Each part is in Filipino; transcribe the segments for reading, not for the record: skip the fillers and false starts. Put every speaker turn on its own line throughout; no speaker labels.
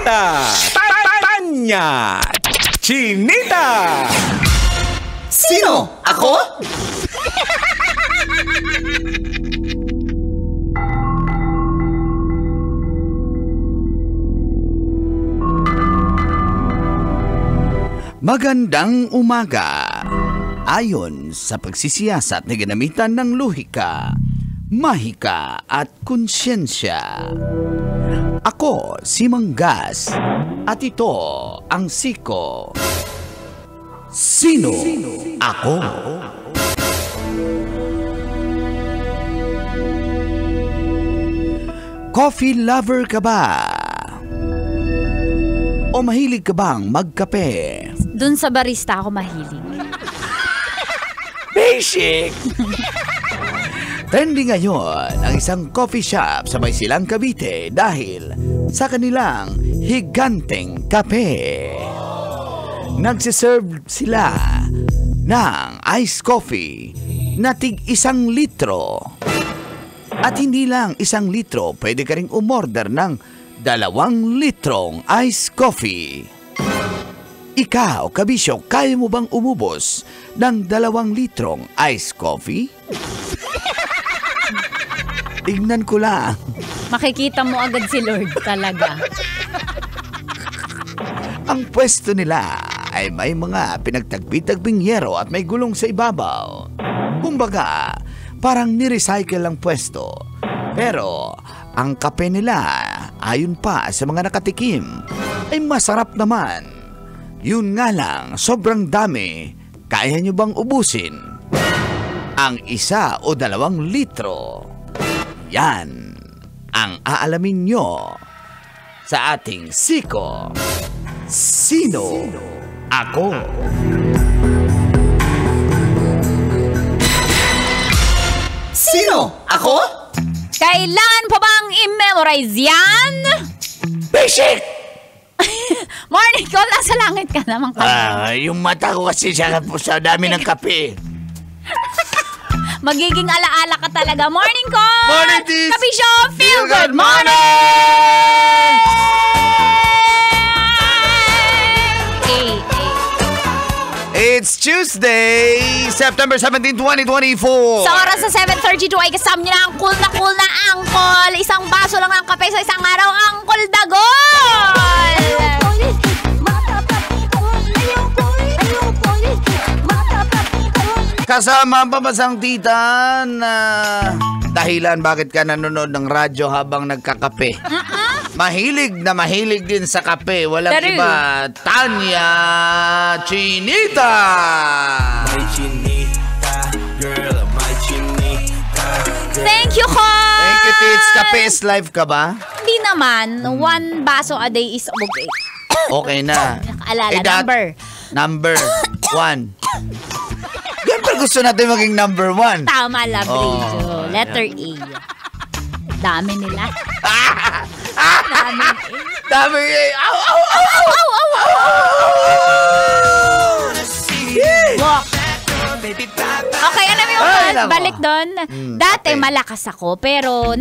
Tata! Tanya! Chinita!
Sino? Ako?
Magandang umaga. Ayon sa pagsisiyasat na ginamitan ng luhika, mahika at konsyensya. Ako si Manggas at ito ang Siko. Sino ako? Coffee lover ka ba? O mahilig ka bang magkape?
Doon sa barista ako mahilig.
Basic! Trending ngayon ang isang coffee shop sa Maysilang, Cavite dahil sa kanilang higanteng kape. Nagsiserve sila ng iced coffee na tig 1 litro. At hindi lang 1 litro, pwede ka ring umorder ng 2 litrong iced coffee. Ikaw, kabisyo, kaya mo bang umubos ng 2 litrong iced coffee? Tignan ko lang.
Makikita mo agad si Lord talaga.
Ang pwesto nila ay may mga pinagtagpi-tagbing yero at may gulong sa ibabaw. Kumbaga, parang ni-recycle ang pwesto. Pero ang kape nila, ayon pa sa mga nakatikim, ay masarap naman. Yun nga lang, sobrang dami. Kaya nyo bang ubusin ang 1 o 2 litro? Yan ang aalamin nyo sa ating Siko. Sino ako?
Sino? Ako?
Kailan pa bang i-memorize yan?
Basic!
Morning call, nasa langit ka naman
Yung mata ko kasi sa dami ng kape.
Magiging alaala ka talaga. Morning call!
Morning, Tis!
Kapi Show, feel good
Morning!
morning!
It's Tuesday, September 17, 2024.
Sa oras sa 7:32 ay kasama niyo na ang cool na angkol. Isang baso lang ng kape sa isang araw, angkol dagol!
Kasama ang pamasang tita na dahilan bakit ka nanonood ng radyo habang nagkakape. Mahilig din sa kape. Walang
True.
iba. Tanya Chinita!
My chinita, girl, my chinita.
Thank you, Col!
Thank you, Tits. Kape is life ka ba?
Hindi naman. 1 baso a day is okay.
Okay na.
Nakaalala,
Number 1. Siyempre gusto natin maging number 1.
Tama, love radio. Letter A. Dami nila.
Dami eh. Ow, ow, ow, ow,
Ow, ow, ow, Walk. Okay, alam mo
Ay,
yun,
nako.
balik doon. Dati
okay.
malakas ako, pero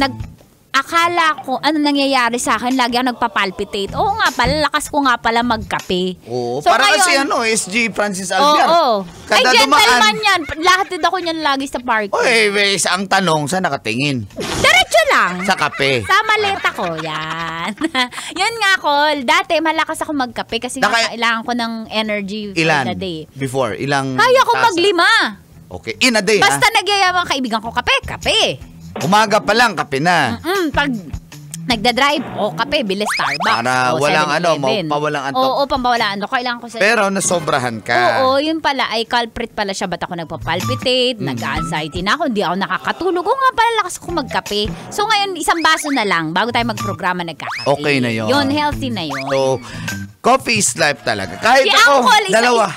akala ko, ano nangyayari sa akin, lagi ako nagpapalpitate. Oo nga pala, lakas ko nga pala magkape.
Oo,
So,
para kasi
ngayon-
SG Francis Albiar.
Oo. Ay,
Kada
gentleman
dumaan.
yan. Lahatid ako niyan lagi sa park.
Oy, Wes, ang tanong, saan nakatingin?
Diretso lang.
Sa kape.
Sa maleta ko, yan. Yun nga, Col. Dati, malakas ako magkape kasi nga kailangan ko ng energy for
Ilan?
the day.
Before? Ilang
Kaya ko
tasa?
mag-5.
Okay, in a day,
Basta nagyayabang kaibigan ko, kape.
Umaga pa lang, kape na.
Pag nagda-drive, kape, bilis Starbucks.
Para walang
7-Eleven.
pawalang antok.
Oo, pampawalang antok. Kailangan ko sa...
Pero nasobrahan ka.
Oo, yun pala ay culprit pala siya. Ba't ako nagpapalpitate, nag-anxiety na ako, hindi ako nakakatulog. Oo nga pala, lakas ko magkape. So ngayon, 1 baso na lang bago tayo magprograma nagkakape.
Okay na yun.
Yun, healthy na yun.
So, coffee is life talaga. Kahit
Si
ako,
Uncle,
dalawa.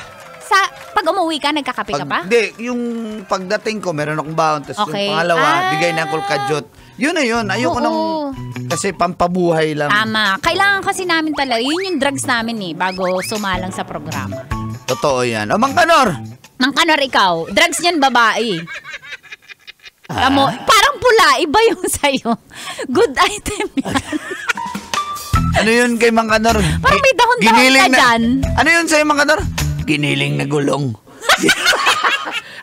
Pag umuwi ka, nagkakape ka pa?
Hindi, yung pagdating ko, meron akong baon. Tapos
Okay.
yung pangalawa, bigay na Uncle Kajot. Yun na yun. Ayoko
Oo.
nang, kasi pampabuhay lang.
Tama. Kailangan kasi namin talaga. Yun yung drugs namin bago sumalang sa programa.
Totoo yan. O, Mang Kanor!
Mang Kanor, ikaw. Drugs niyan, babae. Parang pula. Iba yung sa'yo. Good item yan.
Ano yun kay Mang Kanor?
Parang may dahon-dahon ka dyan.
Ano yun sa'yo, Mang Kanor? Giniling na gulong.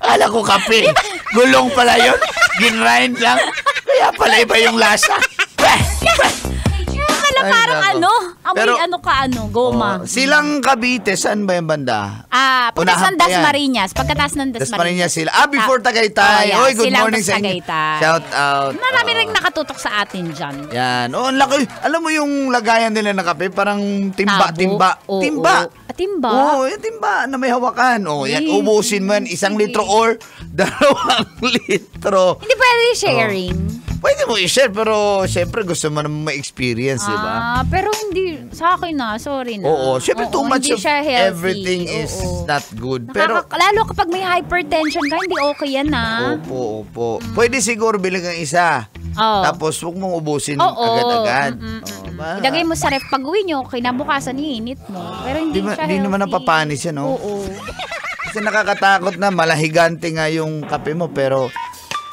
Ala ko kape. Gulong pala yun. Ginrind lang. Kaya pala iba yung lasa.
Akala parang
Pero-
goma.
Silang Cavite, saan ba yung banda?
Pagkataas
Unahan
ng
pa
Das
yan.
Marinas. Pagkataas ng Das
Marinas
Marinas.
sila. Before Tagaytay.
Oh, yeah.
Oy, good
Silang
morning sa inyo.
Tagaytay.
Shout out.
Marami rin nakatutok sa atin dyan.
Yan. Ang laki. Alam mo yung lagayan nila ng kape? Parang timba.
Oo,
Timba.
Timba?
Oo, yung timba na may hawakan. Yan, ubusin mo yan. 1 litro or 2 litro.
Hindi pwede sharing.
Pwede mo i-share, pero syempre gusto mo naman ma-experience, di ba?
Pero hindi, sa akin sorry na.
Oo, syempre too much
hindi
of
siya healthy.
everything is
Oo.
not good. Pero,
Lalo kapag may hypertension ka, hindi okay yan
opo. Pwede siguro bilang ang isa.
Oo.
Tapos huwag mong ubusin
Oo.
agad-agad.
Ilagay mo sa ref pag-uwi nyo, kinabukasan iinit mo. Pero hindi siya
Di
healthy.
naman napapanis yan, no?
Oo.
Kasi nakakatakot na malahigante nga yung kape mo, pero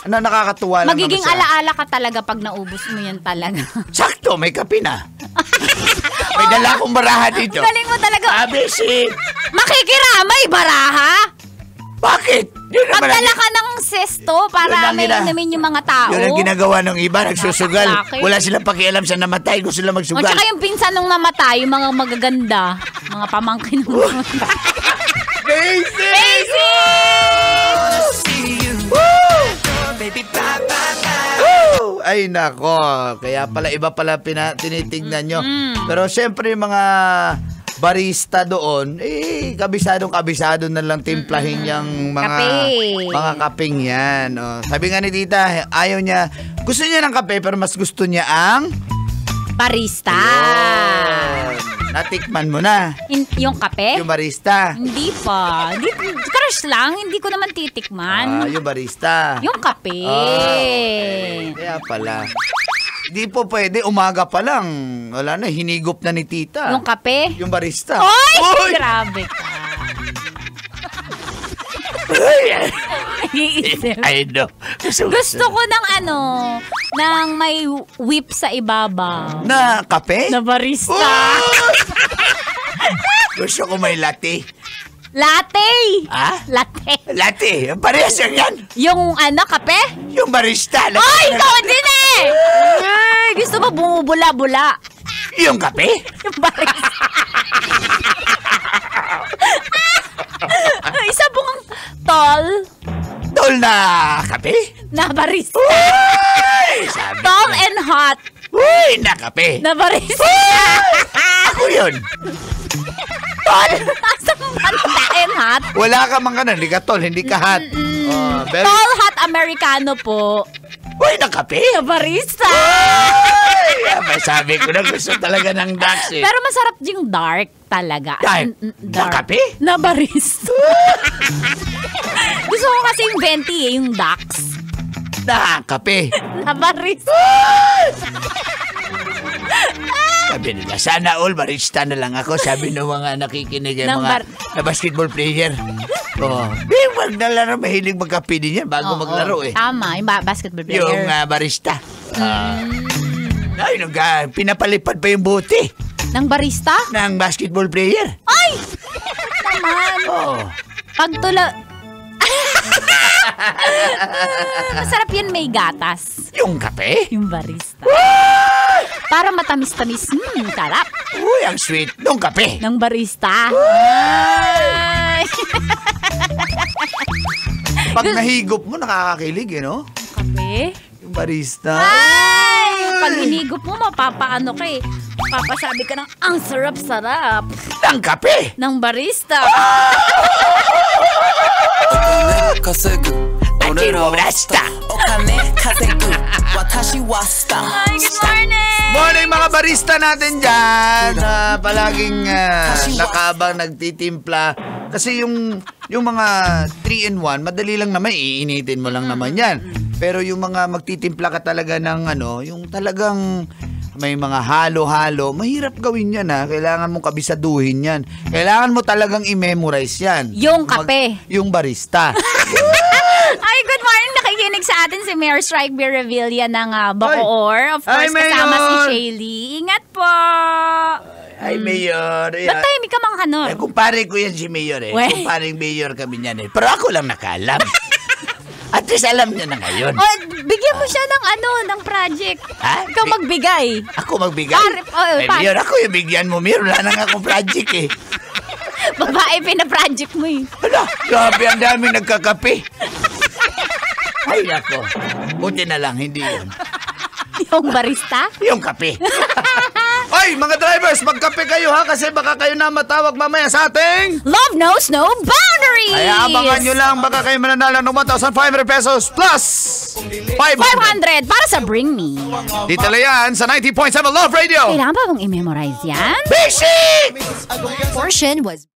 nakakatuwa lang
Magiging
naman siya.
alaala ka talaga pag naubos mo yan talaga.
Sakto, may kape na. May dala akong baraha dito.
Galing mo talaga.
ABC.
Makikiramay, baraha!
Bakit? Yun naman
Pagdala ka ng sesto para
Yun ang
may inumin yung mga tao.
Yun ang ginagawa ng iba, nagsusugal.
Napakatake.
Wala silang pakialam sa namatay, gusto lang
O
magsugal.
tsaka yung pinsan nung namatay, yung mga magaganda, mga pamangkin nung
Daisy!
Daisy!
Woo! Ay nako, kaya pala iba pala tinitignan nyo. Pero syempre yung mga barista doon, kabisado na lang timplahin yung mga kapeng yan. Sabi nga ni tita, ayaw niya, gusto niya ng kape pero mas gusto niya ang
Barista.
natikman mo na.
Yung kape?
Yung barista.
Hindi pa. Crush lang. Hindi ko naman titikman.
Yung barista.
Yung kape.
Okay. Kaya pala. Di po pwede, umaga pa lang. Wala na, hinigop na ni tita.
Yung kape?
Yung barista.
Oy! Grabe ka. Nag-iisip.
I know.
Gusto ko ng ng may whip sa ibabaw.
Na kape?
Na barista.
Oh! Gusto ko may latte.
Latte!
Latte?
Latte.
Parehas yan.
Yung kape?
Yung barista.
Oy! Ikaw din eh! Ay, gusto mo bumubula-bula.
Yung kape?
Yung barista. Isa pong tall
Tol na kape?
na barista.
Uy! Sabi
Tall
ko na.
and hot
Uy! Na kape.
na barista.
Ako yun.
Tall? Asa banda and hot?
Wala ka man ka na. Hindi ka tol. Hindi ka hot.
Tall hot Americano po.
Uy! Na kape?
Na barista.
Ay, sabi ko na gusto talaga ng ducks eh.
Pero masarap yung dark talaga.
Dark? Na kape?
Na barista. Gusto ko kasi yung venti yung ducks.
Na kape.
Na barista.
Sabi nila, sana all barista na lang ako. Sabi ng mga nakikinig ng
Ng
mga na basketball player. Wag na laro, mahilig magkape din yan bago maglaro eh.
Tama, yung basketball player.
Yung barista. Ay, pinapalipad pa yung buti
Ng barista?
ng basketball player.
Ay! Naman. Pag masarap yan may gatas.
Yung kape?
Yung barista. Para matamis-tamis. Sarap.
Uy, ang sweet nung kape.
Ng barista. Ay!
Pag nahigop mo, nakakakilig eh, no?
Kape?
Yung barista.
Ay! Pag hinigop mo, mapapaano ka eh. Papasabi ka ng ang sarap-sarap
Ng kape.
ng barista.
Ati mo, barista.
Ay, good morning!
Morning mga barista natin dyan. Palaging nakabang nagtitimpla. Kasi yung mga 3-in-1, madali lang naman, iinitin mo lang naman yan. Pero yung mga magtitimpla ka talaga ng yung talagang may mga halo-halo, mahirap gawin yan ha. Kailangan mong kabisaduhin yan. Kailangan mo talagang i-memorize yan.
Yung kape.
Yung barista.
Ay, good morning! nakikinig sa atin si Mayor Strike B. Revilla ng Bacoor. Of course,
Ay, Mayor!
kasama si Shaylee. Ingat po!
Ay, Mayor.
Ba't tahimik ka mga kanor?
Kumpare ko yan si Mayor eh.
Weh.
Kumparing Mayor kami niyan eh. Pero ako lang nakaalam. At least alam niya na ngayon.
O, bigyan mo siya ng ng project.
Ha?
Ikaw magbigay.
Ako magbigay? Ay,
Pa-
Mayor, ako yung bigyan mo, Mayor. Wala na nga akong project eh.
Babae, pina-project mo eh.
Hala, grabe, ang daming nagkakape. Ay, nako. Buti na lang, hindi yun.
Yung barista?
Yung kape. Ay, mga drivers, magkape kayo ha kasi baka kayo na matawag mamaya sa ating...
Love knows no boundaries!
Kaya abangan nyo lang, baka kayo mananalo ng 1,500 pesos plus 500.
500 para sa Bring Me.
Dito lang yan sa 90.7 Love Radio.
Kailangan ba bang i-memorize yan?
Basic!
Portion was